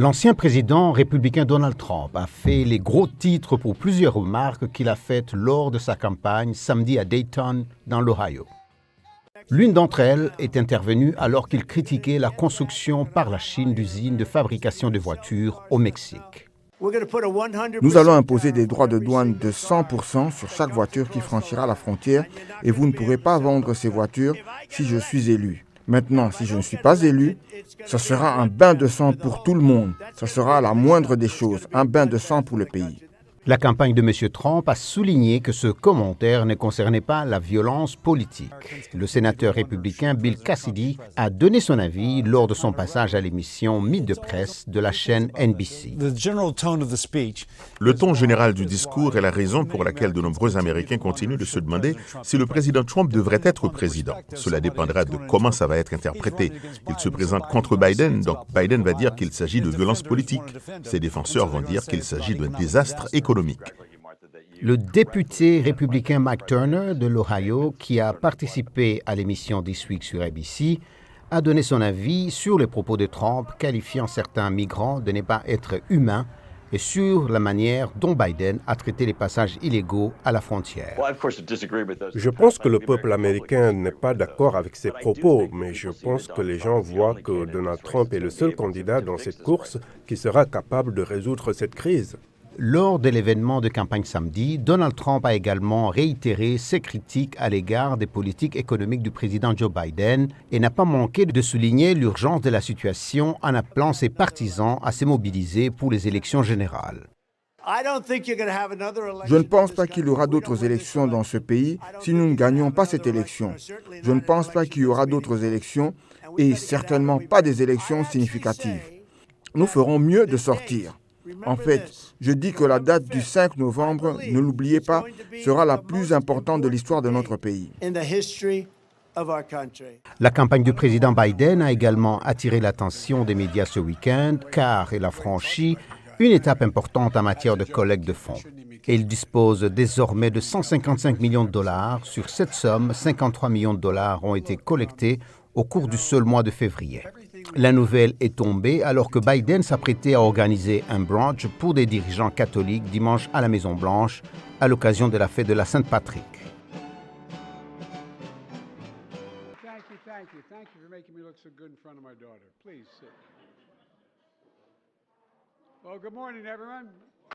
L'ancien président républicain Donald Trump a fait les gros titres pour plusieurs remarques qu'il a faites lors de sa campagne samedi à Dayton, dans l'Ohio. L'une d'entre elles est intervenue alors qu'il critiquait la construction par la Chine d'usines de fabrication de voitures au Mexique. Nous allons imposer des droits de douane de 100% sur chaque voiture qui franchira la frontière et vous ne pourrez pas vendre ces voitures si je suis élu. Maintenant, si je ne suis pas élu, ce sera un bain de sang pour tout le monde. Ce sera la moindre des choses, un bain de sang pour le pays. La campagne de M. Trump a souligné que ce commentaire ne concernait pas la violence politique. Le sénateur républicain Bill Cassidy a donné son avis lors de son passage à l'émission Mythe de presse de la chaîne NBC. Le ton général du discours est la raison pour laquelle de nombreux Américains continuent de se demander si le président Trump devrait être président. Cela dépendra de comment ça va être interprété. Il se présente contre Biden, donc Biden va dire qu'il s'agit de violence politique. Ses défenseurs vont dire qu'il s'agit d'un désastre économique. Le député républicain Mike Turner de l'Ohio, qui a participé à l'émission This Week sur ABC, a donné son avis sur les propos de Trump, qualifiant certains migrants de ne pas être humains et sur la manière dont Biden a traité les passages illégaux à la frontière. Je pense que le peuple américain n'est pas d'accord avec ces propos, mais je pense que les gens voient que Donald Trump est le seul candidat dans cette course qui sera capable de résoudre cette crise. Lors de l'événement de campagne samedi, Donald Trump a également réitéré ses critiques à l'égard des politiques économiques du président Joe Biden et n'a pas manqué de souligner l'urgence de la situation en appelant ses partisans à se mobiliser pour les élections générales. Je ne pense pas qu'il y aura d'autres élections dans ce pays si nous ne gagnons pas cette élection. Je ne pense pas qu'il y aura d'autres élections et certainement pas des élections significatives. Nous ferons mieux de sortir. En fait, je dis que la date du 5 novembre, ne l'oubliez pas, sera la plus importante de l'histoire de notre pays. La campagne du président Biden a également attiré l'attention des médias ce week-end car elle a franchi une étape importante en matière de collecte de fonds. Et il dispose désormais de 155 millions de dollars. Sur cette somme, 53 millions de dollars ont été collectés au cours du seul mois de février. La nouvelle est tombée alors que Biden s'apprêtait à organiser un brunch pour des dirigeants catholiques dimanche à la Maison-Blanche à l'occasion de la fête de la Saint-Patrick. Thank you for making me look so good in front of my daughter. Please sit. Well, good morning, everyone.